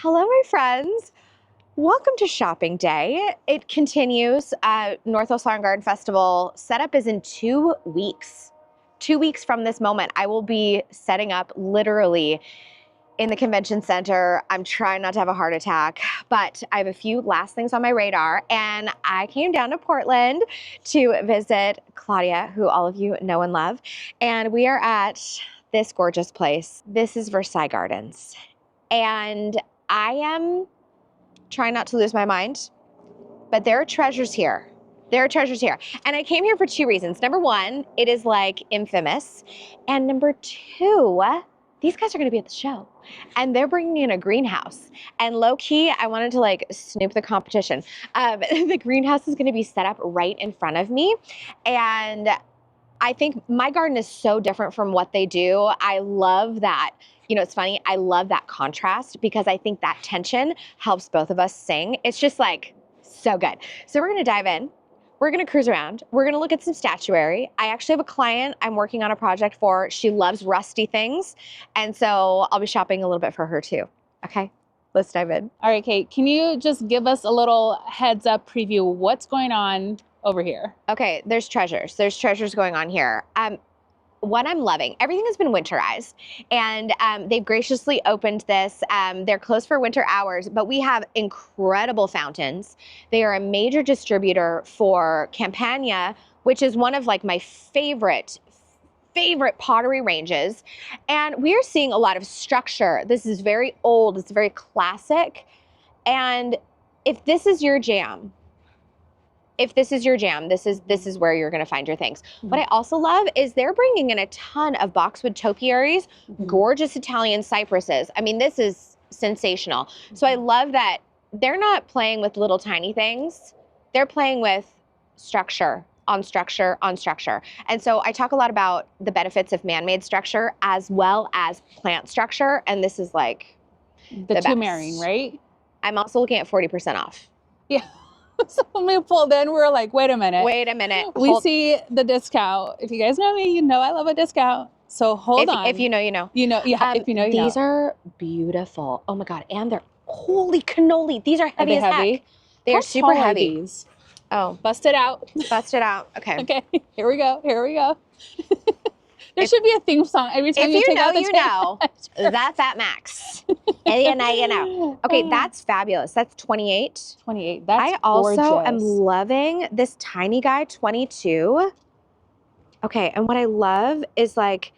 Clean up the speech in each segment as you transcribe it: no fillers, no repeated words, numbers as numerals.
Hello, my friends. Welcome to shopping day. It continues. North Versailles Garden Festival setup is in 2 weeks. 2 weeks from this moment, I will be setting up literally in the convention center. I'm trying not to have a heart attack, but I have a few last things on my radar, and I came down to Portland to visit Claudia, who all of you know and love, and we are at this gorgeous place. This is Versailles Gardens, and I am trying not to lose my mind, but there are treasures here. There are treasures here. And I came here for 2 reasons. Number one, it is like infamous. And number two, these guys are gonna be at the show and they're bringing in a greenhouse. And low key, I wanted to like snoop the competition. The greenhouse is gonna be set up right in front of me. And I think my garden is so different from what they do. I love that. You know, it's funny, I love that contrast because I think that tension helps both of us sing. It's just like so good. So we're gonna dive in. We're gonna cruise around. We're gonna look at some statuary. I actually have a client I'm working on a project for. She loves rusty things. And so I'll be shopping a little bit for her too. Okay, let's dive in. All right, Kate, can you just give us a little heads up preview? What's going on over here? Okay, there's treasures. There's treasures going on here. What I'm loving, everything has been winterized, and they've graciously opened this. They're closed for winter hours, but we have incredible fountains. They are a major distributor for Campania, which is one of like my favorite pottery ranges. And we are seeing a lot of structure. This is very old, it's very classic. And if this is your jam, this is where you're gonna find your things. Mm-hmm. What I also love is they're bringing in a ton of boxwood topiaries, gorgeous Italian cypresses. I mean, this is sensational. So I love that they're not playing with little tiny things. They're playing with structure on structure on structure. And so I talk a lot about the benefits of man-made structure as well as plant structure. And this is like the two marrying, right? I'm also looking at 40% off. Yeah. So when we pulled in, we were like, wait a minute. We see the discount. If you guys know me, you know I love a discount. So hold on. If you know, you know. You know, yeah, if you know, you know. These are beautiful. Oh my God. And they're, holy cannoli. These are heavy as heck. They are super heavy. These? Oh. Bust it out. Bust it out. Okay. Okay. Here we go. Here we go. There should be a theme song every time you take out the you know. That's at max. You know. Okay, that's fabulous. That's 28. 28. That's I also gorgeous. am loving this tiny guy, 22. Okay, and what I love is like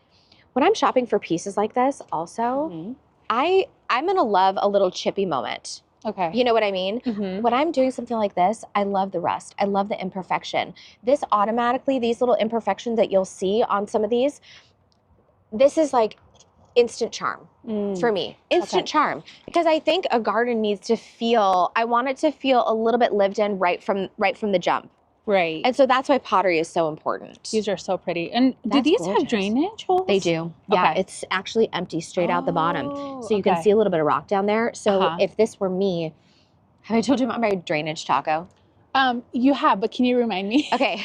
when I'm shopping for pieces like this also, I'm gonna love a little chippy moment. Okay. You know what I mean? When I'm doing something like this, I love the rust. I love the imperfection. This automatically, these little imperfections that you'll see on some of these, this is like instant charm for me. Instant charm. Because I think a garden needs to feel, I want it to feel a little bit lived in right from the jump. Right. And so that's why pottery is so important. These are so pretty. And do these have drainage holes? They do. Yeah, it's actually empty straight out the bottom. So you can see a little bit of rock down there. So if this were me, have I told you about my drainage taco? You have, but can you remind me? Okay.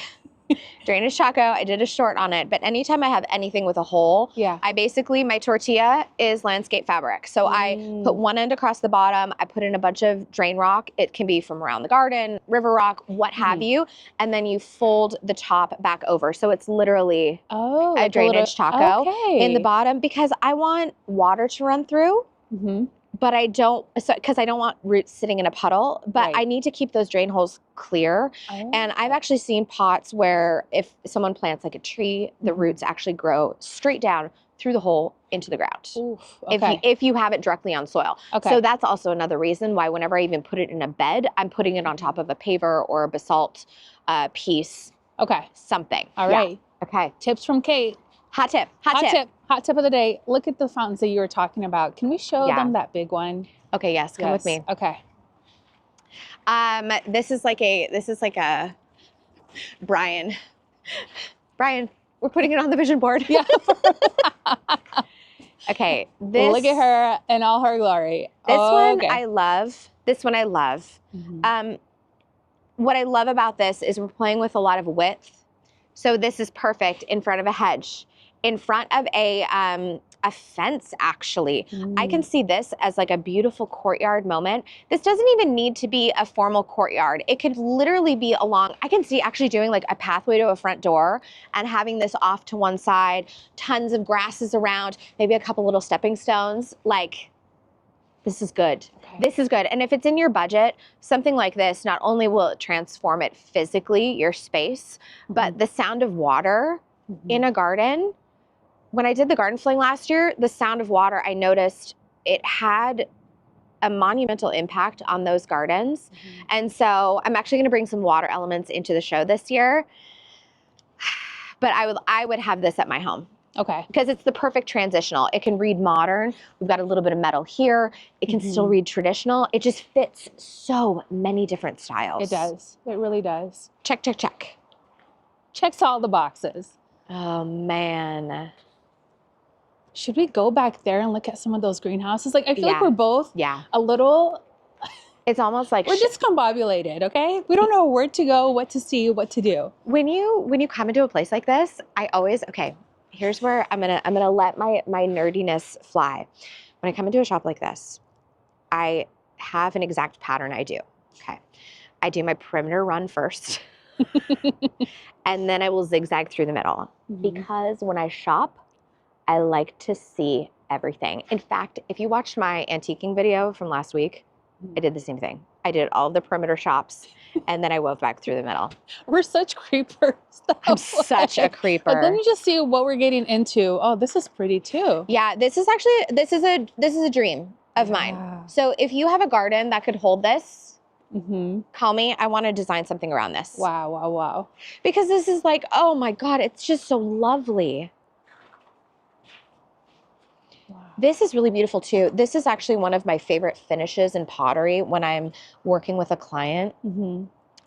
Drainage taco, I did a short on it, but anytime I have anything with a hole, I basically, my tortilla is landscape fabric. So I put one end across the bottom, I put in a bunch of drain rock. It can be from around the garden, river rock, what have you. And then you fold the top back over. So it's literally a drainage taco in the bottom because I want water to run through. But I don't, because I don't want roots sitting in a puddle, but I need to keep those drain holes clear. And I've actually seen pots where if someone plants like a tree, the roots actually grow straight down through the hole into the ground. Oof, if you have it directly on soil. So that's also another reason why whenever I even put it in a bed, I'm putting it on top of a paver or a basalt piece. Something. All right. Okay. Tips from Kate. Hot tip. Hot tip of the day. Look at the fountains that you were talking about. Can we show them that big one? Okay, yes, come with me. Okay. This is like a Brian, we're putting it on the vision board. Yeah. Okay, look at her in all her glory. This one I love. What I love about this is we're playing with a lot of width. So this is perfect in front of a hedge. in front of a fence, actually. I can see this as like a beautiful courtyard moment. This doesn't even need to be a formal courtyard. It could literally be along, I can see actually doing like a pathway to a front door and having this off to one side, tons of grasses around, maybe a couple little stepping stones. Like, this is good. Okay. This is good. And if it's in your budget, something like this, not only will it transform it physically, your space, but the sound of water in a garden. When I did the garden fling last year, the sound of water, I noticed it had a monumental impact on those gardens. And so I'm actually going to bring some water elements into the show this year. But I would have this at my home. Okay. Because it's the perfect transitional. It can read modern. We've got a little bit of metal here. It can still read traditional. It just fits so many different styles. It does. It really does. Check, check, check. Checks all the boxes. Oh, man. Should we go back there and look at some of those greenhouses? Like, I feel like we're both a little... It's almost like... We're discombobulated, okay? We don't know where to go, what to see, what to do. When you come into a place like this, I always... Okay, here's where I'm gonna let my nerdiness fly. When I come into a shop like this, I have an exact pattern I do. Okay. I do my perimeter run first. And then I will zigzag through the middle. Because when I shop, I like to see everything. In fact, if you watched my antiquing video from last week, I did the same thing. I did all of the perimeter shops, and then I wove back through the middle. We're such creepers. I'm such a creeper. Like, let me just see what we're getting into. Oh, this is pretty too. Yeah, this is a dream of mine. So if you have a garden that could hold this, call me. I want to design something around this. Wow, wow, wow. Because this is like, oh my God, it's just so lovely. This is really beautiful too. This is actually one of my favorite finishes in pottery when I'm working with a client.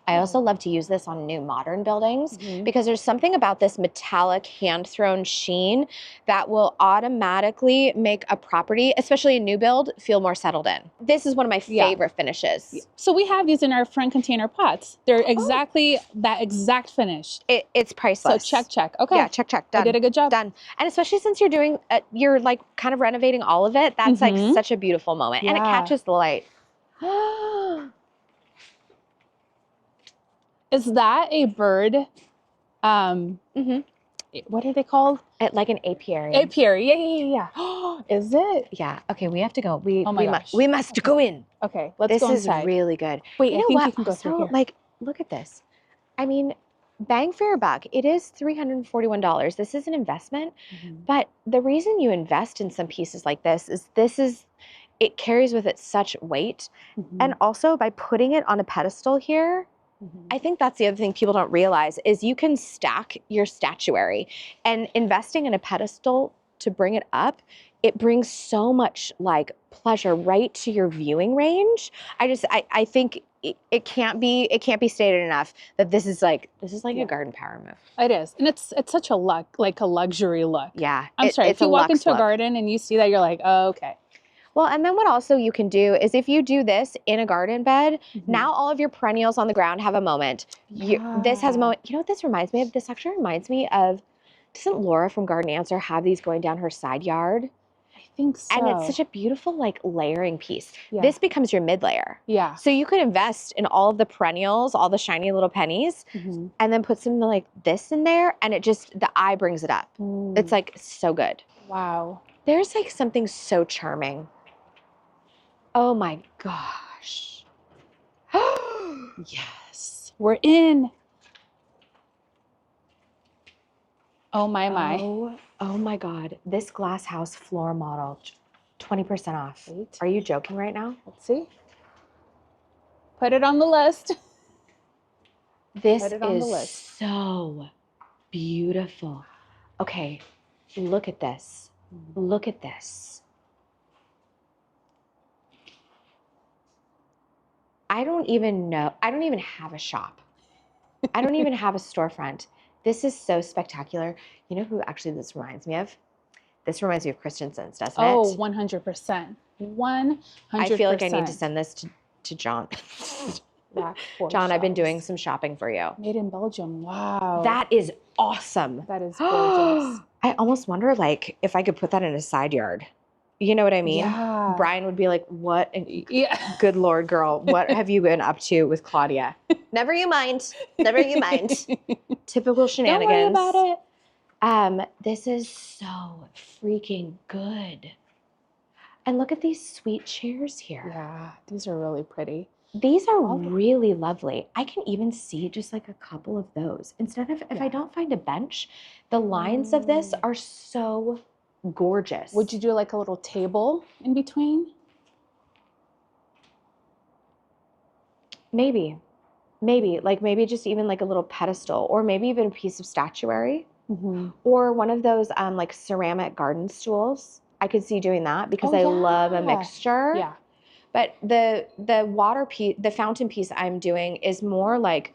I also love to use this on new modern buildings because there's something about this metallic hand-thrown sheen that will automatically make a property, especially a new build, feel more settled in. This is one of my favorite finishes. So we have these in our front container pots. They're exactly that exact finish. It's priceless. So check. Okay. Yeah, check. Done. I did a good job. Done. And especially since you're doing, you're like kind of renovating all of it. That's like such a beautiful moment. And it catches the light. Is that a bird? What are they called? Like an apiary. Apiary. Yeah. Is it? Yeah. Okay, we have to go. We must go in. Okay, let's go inside. This is really good. Wait, you I know think what? you can go through here. Like, look at this. I mean, bang for your buck. It is $341. This is an investment, but the reason you invest in some pieces like this is it carries with it such weight, and also by putting it on a pedestal here. I think that's the other thing people don't realize is you can stack your statuary, and investing in a pedestal to bring it up, it brings so much like pleasure right to your viewing range. I think it can't be stated enough that this is like a garden power move. It is, and it's such a luxury look. Yeah, I'm sorry. If you walk into a garden and you see that, you're like, oh, okay. Well, and then what also you can do is if you do this in a garden bed, now all of your perennials on the ground have a moment. This has a moment. You know what this reminds me of? This actually reminds me of, doesn't Laura from Garden Answer have these going down her side yard? I think so. And it's such a beautiful like layering piece. This becomes your mid layer. Yeah. So you could invest in all of the perennials, all the shiny little pennies, and then put some like this in there, and it just, the eye brings it up. It's like so good. Wow. There's like something so charming. Oh my gosh. Yes, we're in. Oh my. Oh my God. This glass house floor model, 20% off. Wait. Are you joking right now? Let's see. Put it on the list. This is so beautiful. Okay, look at this. Look at this. I don't even have a shop. I don't even have a storefront. This is so spectacular. You know who actually this reminds me of? This reminds me of Christensen's, doesn't it? Oh, 100%. 100%. I feel like I need to send this to John. Black forest John, I've been shells. doing some shopping for you. Made in Belgium. Wow. That is awesome. That is gorgeous. I almost wonder like if I could put that in a side yard. You know what I mean? Yeah. Brian would be like, what? Yeah. Good Lord, girl. What have you been up to with Claudia? Never you mind. Never you mind. Typical shenanigans. Don't worry about it. This is so freaking good. And look at these sweet chairs here. Yeah, these are really pretty. These are really lovely. I can even see just like a couple of those. Instead of, if I don't find a bench, the lines of this are so gorgeous. Would you do like a little table in between? Maybe. Like maybe just even like a little pedestal, or maybe even a piece of statuary, or one of those like ceramic garden stools. I could see doing that because I love a mixture. Yeah. But the water piece, the fountain piece I'm doing is more like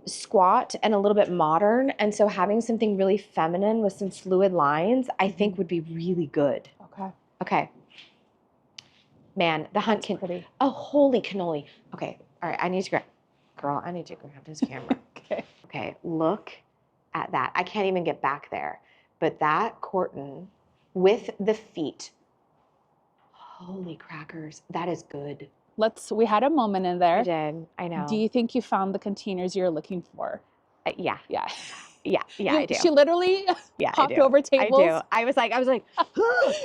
squat and a little bit modern. And so having something really feminine with some fluid lines, I think would be really good. Okay. Man, the hunt can. Pretty. Oh, holy cannoli. Okay. All right. I need to grab this camera. Okay. Look at that. I can't even get back there. But that curtain with the feet. Holy crackers. That is good. We had a moment in there. I did. I know. Do you think you found the containers you're looking for? Yeah. Yeah. I do. She literally hopped over tables. I do. I was like,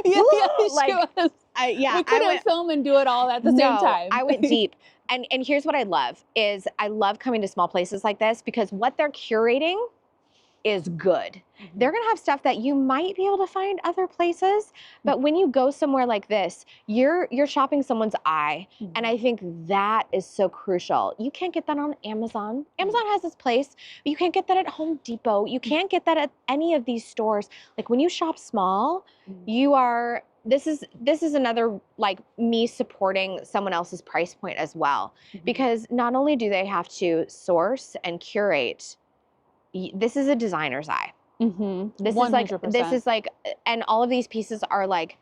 yeah, like, we couldn't film and do it all at the same time. I went deep. And here's what I love is I love coming to small places like this because what they're curating is good. They're gonna have stuff that you might be able to find other places, but when you go somewhere like this, you're shopping someone's eye, and I think that is so crucial. You can't get that on Amazon. Amazon has its place, but you can't get that at Home Depot. You can't get that at any of these stores. Like when you shop small, you are. This is another like me supporting someone else's price point as well, because not only do they have to source and curate. This is a designer's eye. This 100%. is like, and all of these pieces are like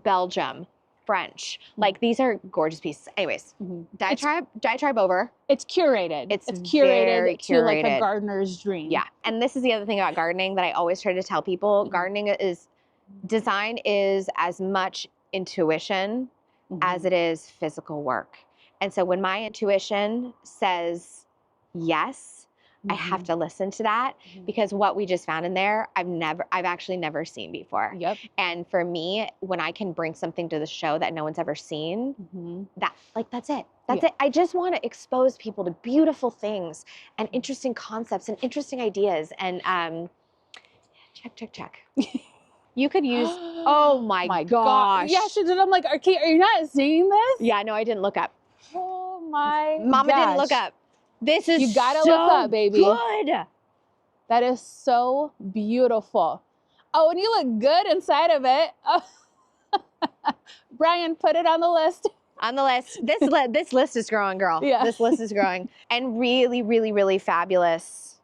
Belgium, French. Like these are gorgeous pieces. Anyways, diatribe over. It's curated. It's curated to like a gardener's dream. Yeah, and this is the other thing about gardening that I always try to tell people. Design is as much intuition as it is physical work. And so when my intuition says yes, I have to listen to that because what we just found in there, I've actually never seen before. Yep. And for me, when I can bring something to the show that no one's ever seen, that's it. That's it. I just want to expose people to beautiful things and interesting concepts and interesting ideas. And check. You could use, oh my gosh. Yeah, she did. I'm like, are you not seeing this? Yeah, no, I didn't look up. Oh my Mama didn't look up. This is you gotta so look up, baby. Good. That is so beautiful. Oh, and you look good inside of it. Oh. Brian, put it on the list. On the list. This list is growing, girl. Yeah. This list is growing. And really, really, really fabulous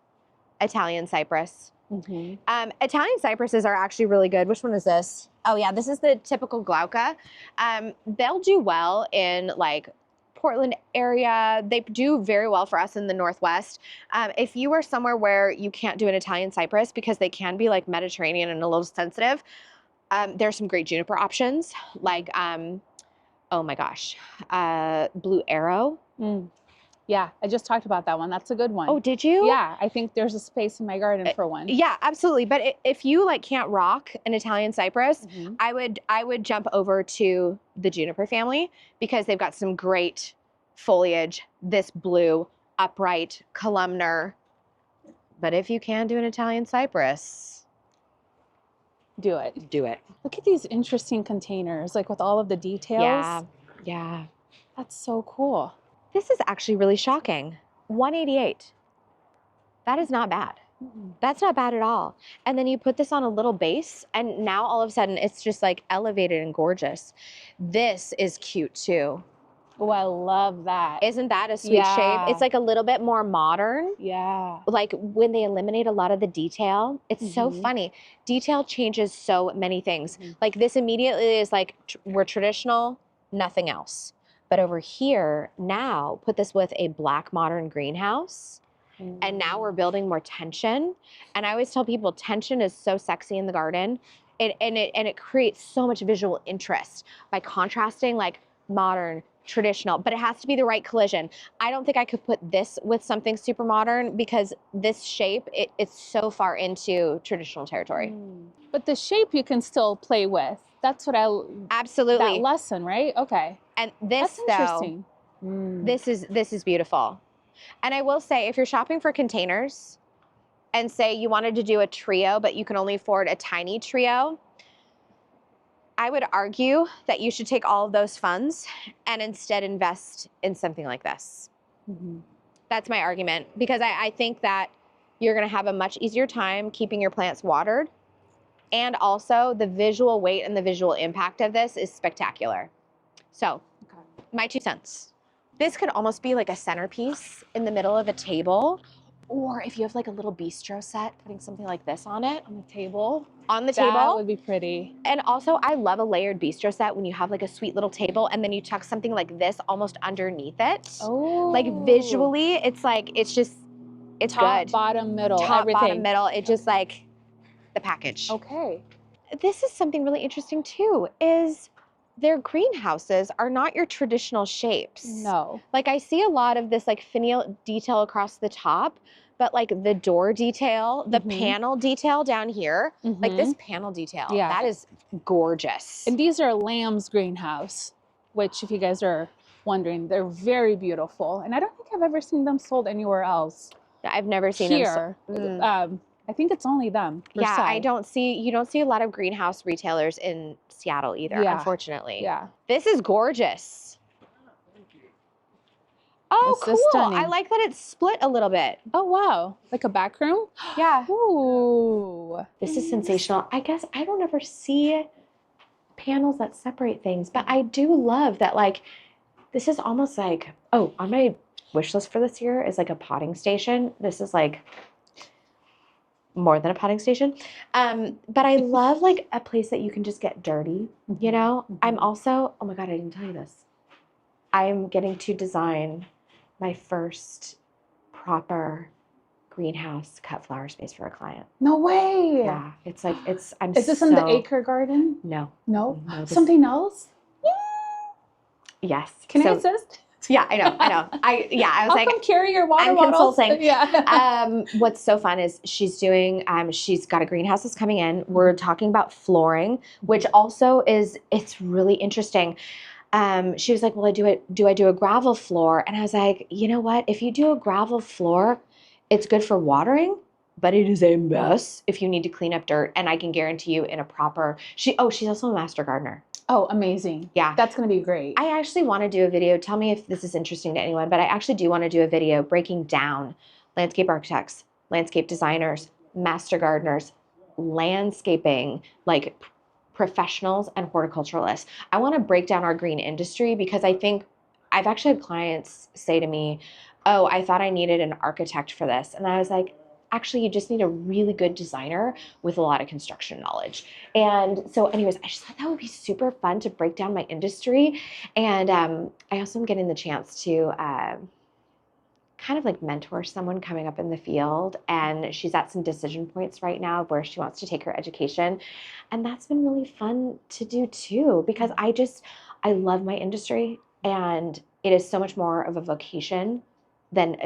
Italian cypress. Italian cypresses are actually really good. Which one is this? Oh yeah, this is the typical glauca. They'll do well in like Portland area. They do very well for us in the Northwest. If you are somewhere where you can't do an Italian cypress because they can be like Mediterranean and a little sensitive, there's some great juniper options like, oh my gosh, Blue Arrow. Yeah, I just talked about that one. That's a good one. Oh, did you? Yeah, I think there's a space in my garden for one. Yeah, absolutely. But if you like can't rock an Italian cypress, I would jump over to the juniper family because they've got some great foliage. This blue, upright, columnar. But if you can do an Italian cypress, do it. Do it. Look at these interesting containers, like with all of the details. Yeah. That's so cool. This is actually really shocking. 188. That is not bad. That's not bad at all. And then you put this on a little base and now all of a sudden it's just like elevated and gorgeous. This is cute too. Oh, I love that. Isn't that a sweet shape? It's like a little bit more modern. Yeah. Like when they eliminate a lot of the detail, it's so funny. Detail changes so many things. Like this immediately is like, we're traditional, nothing else. But over here, now put this with a black modern greenhouse. And now we're building more tension. And I always tell people tension is so sexy in the garden. It creates so much visual interest by contrasting like modern, traditional, but it has to be the right collision. I don't think I could put this with something super modern because this shape, it's so far into traditional territory. But the shape you can still play with. That's what absolutely, that lesson, right? Okay. And this though, this is beautiful. And I will say, if you're shopping for containers and say you wanted to do a trio, but you can only afford a tiny trio, I would argue that you should take all of those funds and instead invest in something like this. That's my argument, because I think that you're going to have a much easier time keeping your plants watered. And also the visual weight and the visual impact of this is spectacular. So, my 2 cents. This could almost be like a centerpiece in the middle of a table. Or if you have like a little bistro set, putting something like this on it. On the table. On the table. That would be pretty. And also, I love a layered bistro set when you have like a sweet little table and then you tuck something like this almost underneath it. Oh. Like visually, it's like, it's just, it's top, good. Bottom, middle, top, everything. Bottom, middle. It just like the package. Okay. This is something really interesting too, is their greenhouses are not your traditional shapes. No. Like I see a lot of this like finial detail across the top, but like the door detail, the panel detail down here, like this panel detail, that is gorgeous. And these are Lamb's greenhouse, which if you guys are wondering, they're very beautiful. And I don't think I've ever seen them sold anywhere else. I've never seen here. I think it's only them. Versailles. Yeah, you don't see a lot of greenhouse retailers in Seattle either, unfortunately. Yeah. This is gorgeous. Oh, this cool. I like that it's split a little bit. Oh, wow. Like a back room? Yeah. Ooh. This is sensational. I guess I don't ever see panels that separate things, but I do love that, like, this is almost like, oh, on my wish list for this year is like a potting station. This is like more than a potting station. But I love like a place that you can just get dirty, you know? I'm also, oh my God, I didn't tell you this. I'm getting to design my first proper greenhouse cut flower space for a client. No way. Yeah. It's like, is this in the acre garden? No. No? Something else? Yes. Can I assist? Yeah, I know. I was like, come carry your water bottles. Consulting. Yeah. What's so fun is she's doing, she's got a greenhouse that's coming in. We're talking about flooring, which also it's really interesting. She was like, well, do I do a gravel floor? And I was like, you know what? If you do a gravel floor, it's good for watering, but it is a mess if you need to clean up dirt. And I can guarantee you in a proper, she's also a master gardener. Oh, amazing. Yeah. That's going to be great. I actually want to do a video. Tell me if this is interesting to anyone, but I actually do want to do a video breaking down landscape architects, landscape designers, master gardeners, landscaping, like professionals and horticulturalists. I want to break down our green industry because I think I've actually had clients say to me, oh, I thought I needed an architect for this. And I was like, actually, you just need a really good designer with a lot of construction knowledge. And so anyways, I just thought that would be super fun to break down my industry. And I also am getting the chance to kind of like mentor someone coming up in the field. And she's at some decision points right now where she wants to take her education. And that's been really fun to do too, because I love my industry and it is so much more of a vocation than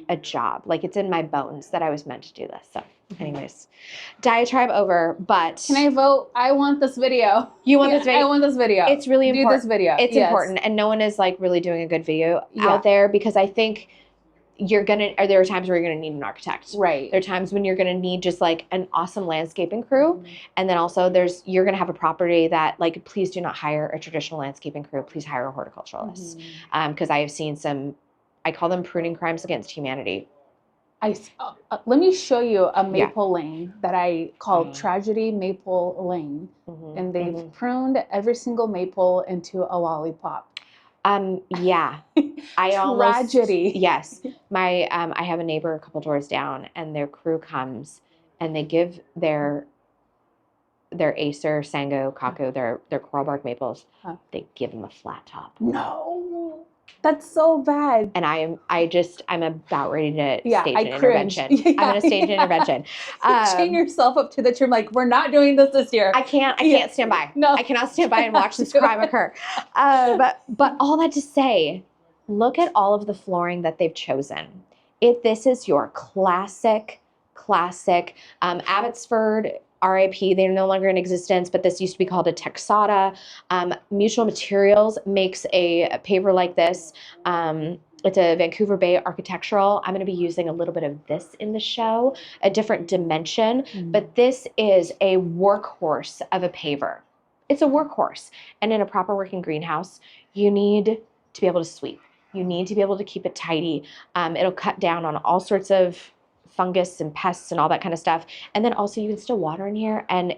a job. Like it's in my bones that I was meant to do this. So anyways, diatribe over, but. Can I vote? I want this video. You want this video? I want this video. It's really important. Do this video. It's important. And no one is like really doing a good video out there because I think there are times where you're going to need an architect. Right. There are times when you're going to need just like an awesome landscaping crew. And then also you're going to have a property that like, please do not hire a traditional landscaping crew. Please hire a horticulturalist. Because I have seen I call them pruning crimes against humanity. Let me show you a maple lane that I call Tragedy Maple Lane. And they've pruned every single maple into a lollipop. Yeah. Tragedy. Yes. I have a neighbor a couple doors down and their crew comes and they give their Acer, Sango, Kaku, their coral bark maples, they give them a flat top. No. That's so bad. And I'm about ready to stage an cringe. intervention. I'm going to stage an intervention. Chain yourself up to the trim, like, we're not doing this year. I can't stand by. No. I cannot stand by and watch this crime occur. But all that to say, look at all of the flooring that they've chosen. This is your classic Abbotsford, RIP, they're no longer in existence, but this used to be called a Texada. Mutual Materials makes a paver like this. It's a Vancouver Bay architectural. I'm going to be using a little bit of this in the show, a different dimension, but this is a workhorse of a paver. It's a workhorse. And in a proper working greenhouse, you need to be able to sweep. You need to be able to keep it tidy. It'll cut down on all sorts of fungus and pests and all that kind of stuff. And then also you can still water in here, and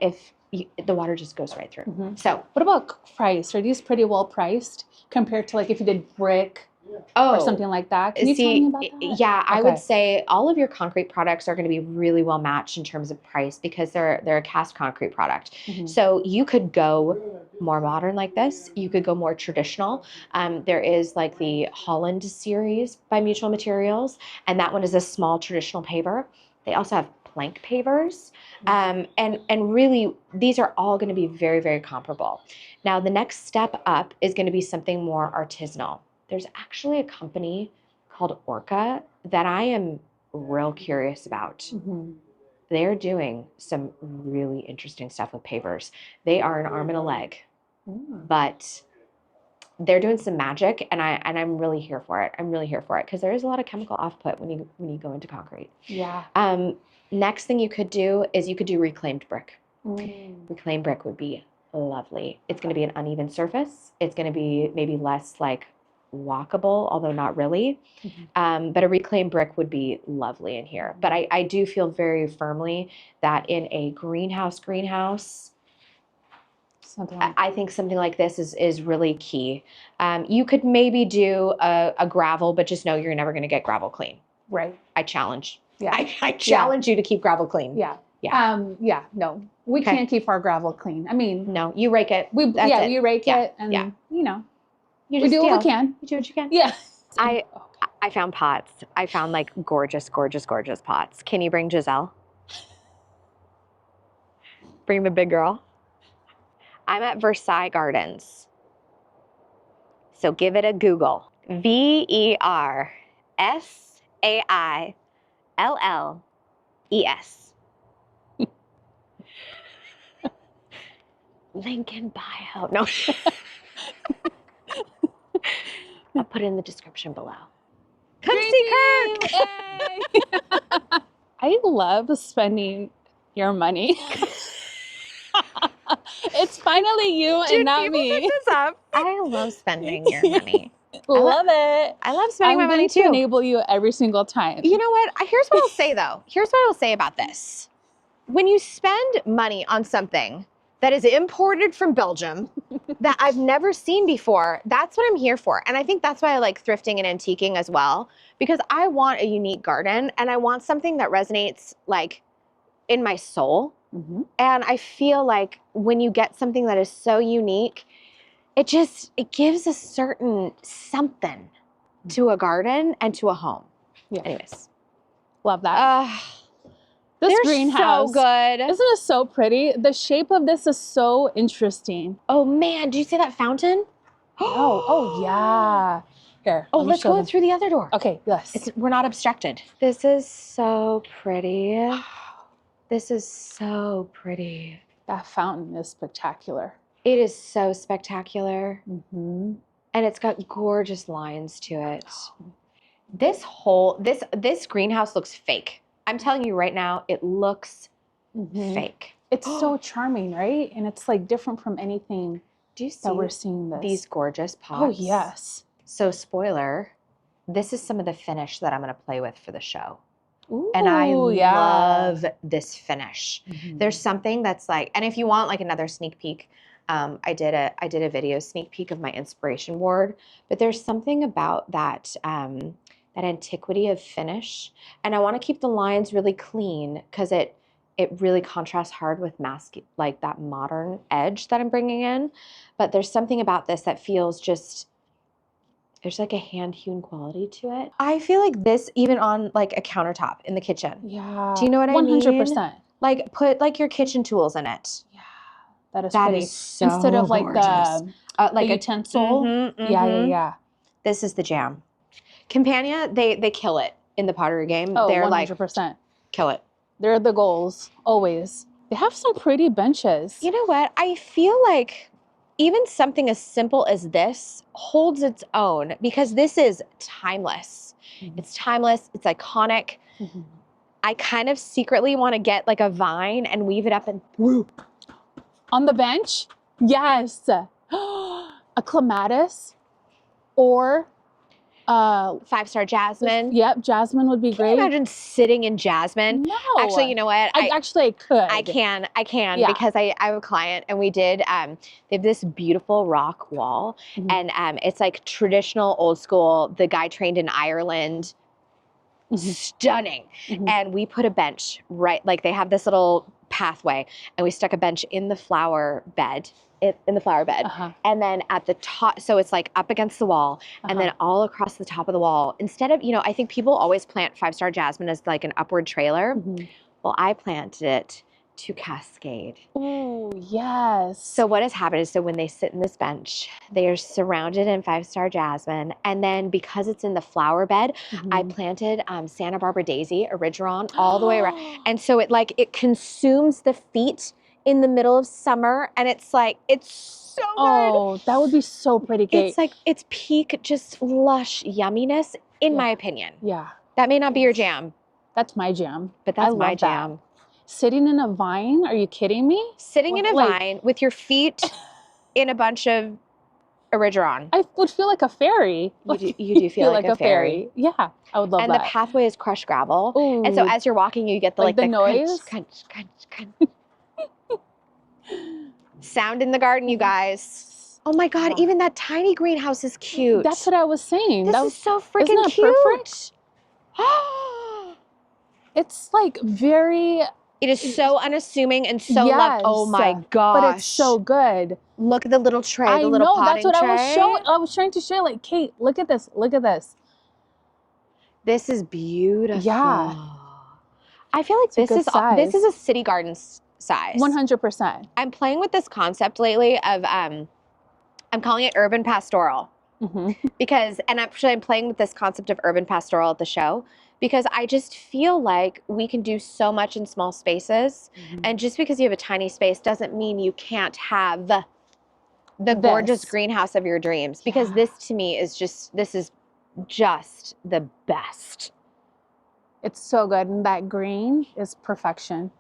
the water just goes right through. So what about price? Are these pretty well priced compared to like if you did brick or something like that? Can you tell me about that? Yeah, okay. I would say all of your concrete products are going to be really well matched in terms of price because they're a cast concrete product. So you could go more modern like this. You could go more traditional. There is like the Holland series by Mutual Materials, and that one is a small traditional paver. They also have plank pavers. And really, these are all going to be very, very comparable. Now, the next step up is going to be something more artisanal. There's actually a company called Orca that I am real curious about. They're doing some really interesting stuff with pavers. They are an arm and a leg, but they're doing some magic, and I'm really here for it. I'm really here for it because there is a lot of chemical output when you go into concrete. Yeah. Next thing you could do is you could do reclaimed brick. Reclaimed brick would be lovely. It's going to be an uneven surface. It's going to be maybe less like walkable, although not really. But a reclaimed brick would be lovely in here. But I do feel very firmly that in a greenhouse, I think something like this is really key. You could maybe do a gravel, but just know you're never going to get gravel clean. Right. I challenge. Yeah. I challenge you to keep gravel clean. Yeah. No, we can't keep our gravel clean. I mean, no, you rake it. We rake it, and you know, we do what we can. You do what you can. Yeah. I found pots. I found like gorgeous pots. Can you bring Giselle? Bring the big girl. I'm at Versailles Gardens. So give it a Google. VERSAILLES. Link in bio. No. I'll put it in the description below. Come see Kirk! I love spending your money. It's finally you and not me. Pick this up. I love spending your money. Love it. I love spending my money too. I'm going to enable you every single time. You know what? Here's what I'll say though. Here's what I'll say about this. When you spend money on something that is imported from Belgium that I've never seen before, that's what I'm here for. And I think that's why I like thrifting and antiquing as well, because I want a unique garden and I want something that resonates like in my soul. And I feel like when you get something that is so unique, it gives a certain something to a garden and to a home. Yeah. Anyways. Love that. This greenhouse. So good. Isn't it so pretty? The shape of this is so interesting. Oh man, do you see that fountain? Oh yeah. Here. Oh, let's go through the other door. Okay, yes. We're not obstructed. This is so pretty. This is so pretty. That fountain is spectacular. It is so spectacular. And it's got gorgeous lines to it. This greenhouse looks fake. I'm telling you right now, it looks fake. It's so charming, right? And it's like different from anything that we're seeing this. These gorgeous pots? Oh, yes. So spoiler, this is some of the finish that I'm going to play with for the show. Ooh, and I love this finish. There's something that's like, and if you want like another sneak peek, I did a video sneak peek of my inspiration board, but there's something about that, that antiquity of finish. And I want to keep the lines really clean because it really contrasts hard with like that modern edge that I'm bringing in. But there's something about this that feels just, There's like a hand-hewn quality to it. I feel like this even on like a countertop in the kitchen. Yeah. Do you know what I mean? 100%. Like put like your kitchen tools in it. Yeah. That is That pretty. is so Instead of like gorgeous. the utensil. Yeah. This is the jam. Campania, they kill it in the pottery game. Oh, They're 100%. like, kill it. They're the goals, always. They have some pretty benches. You know what? I feel like even something as simple as this holds its own because this is timeless. Mm-hmm. It's timeless. It's iconic. Mm-hmm. I kind of secretly want to get like a vine and weave it up and whoop. On the bench? Yes. A clematis or 5-star jasmine. Yep, jasmine would be Can great. you imagine sitting in jasmine? No. Actually, you know what? I could. I can Yeah. because I have a client and we did, they have this beautiful rock wall and it's like traditional old school, the guy trained in Ireland, stunning. And we put a bench right, like they have this little pathway and we stuck a bench in the flower bed. And then at the top, so it's like up against the wall and then all across the top of the wall, instead of, I think people always plant 5-star jasmine as like an upward trailer. Well, I planted it to cascade. Oh, yes. So what has happened is, so when they sit in this bench, they are surrounded in 5-star jasmine. And then because it's in the flower bed, I planted Santa Barbara daisy, origeron, all the way around. And so it consumes the feet in the middle of summer. And it's so good. Oh, that would be so pretty, Kate. It's like, it's peak, just lush yumminess, in my opinion. Yeah. That may not be your jam. That's my jam. But that's I my love jam. That. Sitting in a vine? Are you kidding me? Sitting in a vine with your feet in a bunch of origeron. I would feel like a fairy. You do feel like a fairy. Yeah, I would love that. And the pathway is crushed gravel. Ooh. And so as you're walking, you get the noise. Crunch. Sound in the garden, you guys. Oh my God, even that tiny greenhouse is cute. That's what I was saying. This is so freaking cute. Perfect? It's like very... It is so unassuming and so oh my gosh. But it's so good. Look at the little tray, the little potting that's what tray. I was trying to show, like, Kate, look at this. Look at this. This is beautiful. Yeah. I feel like this is a city garden size. 100%. I'm playing with this concept lately of I'm calling it urban pastoral. Because, and actually I'm playing with this concept of urban pastoral at the show because I just feel like we can do so much in small spaces. And just because you have a tiny space doesn't mean you can't have the gorgeous greenhouse of your dreams. Because this to me is this is just the best. It's so good. And that green is perfection.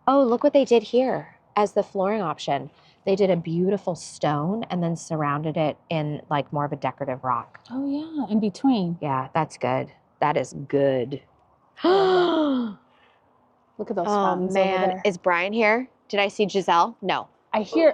Oh, look what they did here as the flooring option. They did a beautiful stone and then surrounded it in like more of a decorative rock. Oh yeah, in between. Yeah, that's good. That is good. Look at those fountains over there. Is Brian here? Did I see Giselle? No. I see a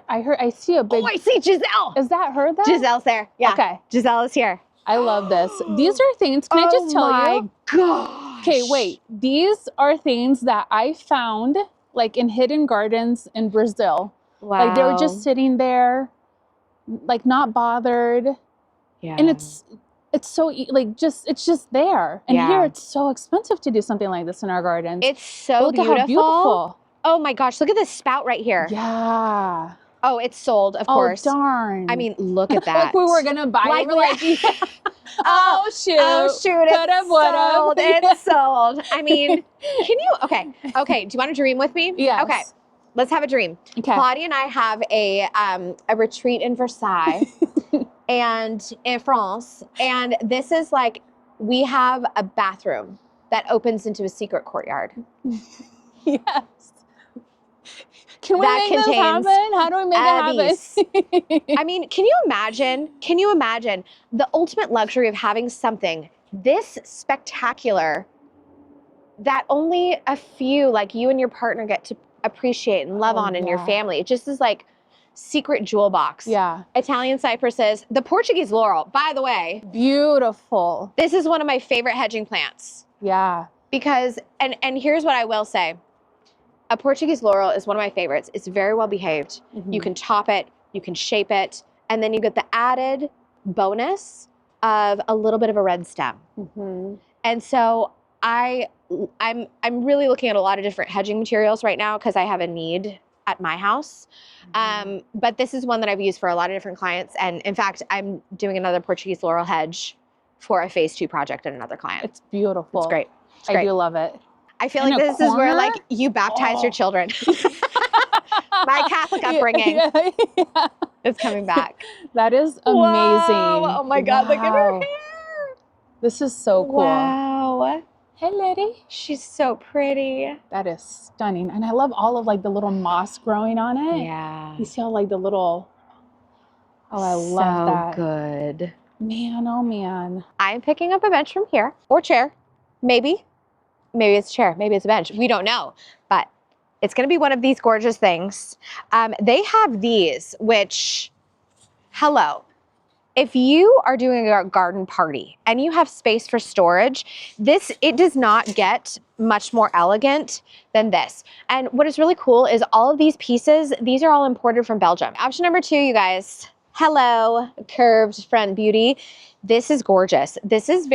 big... Oh, I see Giselle. Is that her then? Giselle's there. Yeah. Okay. Giselle is here. I love this. These are things, can I just tell you? Oh my gosh. Okay, wait. These are things that I found like in hidden gardens in Brazil. Wow. Like they were just sitting there, like not bothered. Yeah. And it's so it's just there. And here it's so expensive to do something like this in our gardens. It's so look at how beautiful. Oh my gosh, look at this spout right here. Yeah. Oh, it's sold, of course. Oh darn. I mean, look at that. Like we were gonna buy it. Oh shoot. Oh shoot. It's sold. It's sold. I mean, can you okay. Do you want to dream with me? Yes. Okay. Let's have a dream. Okay. Claudia and I have a retreat in Versailles and in France. And this is like, we have a bathroom that opens into a secret courtyard. Yes. Can we make this happen? How do we make it happen? I mean, can you imagine the ultimate luxury of having something this spectacular that only a few, like you and your partner, get to appreciate and love on in your family? It just is like secret jewel box. Yeah. Italian cypresses. The Portuguese laurel, by the way. Beautiful. This is one of my favorite hedging plants. Yeah. Because, and here's what I will say. A Portuguese laurel is one of my favorites. It's very well behaved. You can top it, you can shape it, and then you get the added bonus of a little bit of a red stem. And so I'm really looking at a lot of different hedging materials right now because I have a need at my house. But this is one that I've used for a lot of different clients. And in fact, I'm doing another Portuguese laurel hedge for a phase 2 project at another client. It's beautiful. It's great. It's great. I do love it. I feel like this is where like you baptize your children. My Catholic upbringing is coming back. That is amazing. Whoa. Oh my God, look at her hair. This is so cool. Wow. Hey, lady. She's so pretty. That is stunning. And I love all of like the little moss growing on it. Yeah. You see all like the little, I love that. So good. Man, oh man. I'm picking up a bench from here, or chair, maybe. Maybe it's a chair, maybe it's a bench. We don't know, but it's gonna be one of these gorgeous things. They have these, which, hello. If you are doing a garden party and you have space for storage, it does not get much more elegant than this. And what is really cool is all of these pieces, these are all imported from Belgium. Option number 2, you guys. Hello, curved friend beauty. This is gorgeous. This feels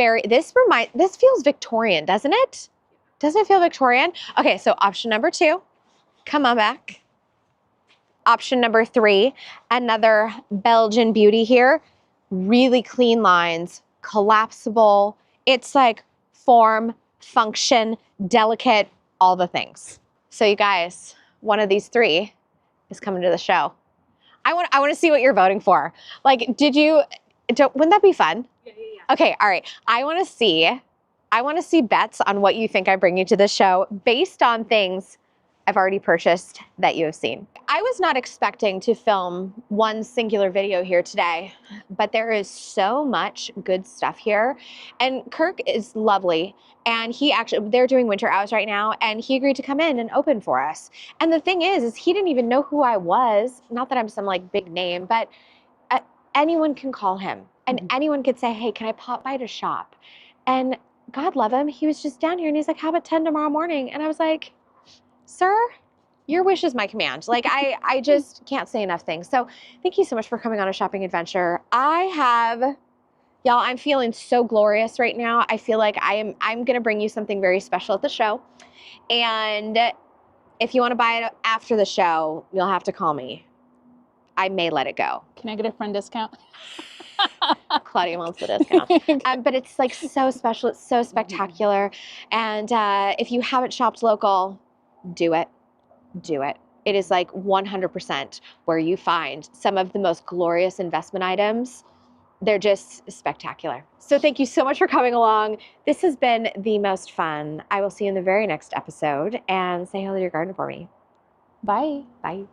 Victorian, doesn't it? Doesn't it feel Victorian? Okay, so option number 2, come on back. Option number 3, another Belgian beauty here. Really clean lines, collapsible. It's like form, function, delicate, all the things. So you guys, one of these 3 is coming to the show. I want to see what you're voting for. Like, wouldn't that be fun? Yeah. Okay, all right. I want to see bets on what you think I bring you to the show based on things I've already purchased that you have seen. I was not expecting to film one singular video here today, but there is so much good stuff here. And Kirk is lovely. And they're doing winter hours right now, and he agreed to come in and open for us. And the thing is he didn't even know who I was. Not that I'm some like big name, but anyone can call him and anyone could say, hey, can I pop by to shop? And God love him, he was just down here and he's like, how about 10 tomorrow morning? And I was like, sir, your wish is my command. Like, I just can't say enough things. So thank you so much for coming on a shopping adventure. Y'all, I'm feeling so glorious right now. I feel like I'm going to bring you something very special at the show. And if you want to buy it after the show, you'll have to call me. I may let it go. Can I get a friend discount? Claudia wants the discount. But it's like so special. It's so spectacular. And if you haven't shopped local, do it. Do it. It is like 100% where you find some of the most glorious investment items. They're just spectacular. So thank you so much for coming along. This has been the most fun. I will see you in the very next episode, and say hello to your garden for me. Bye. Bye.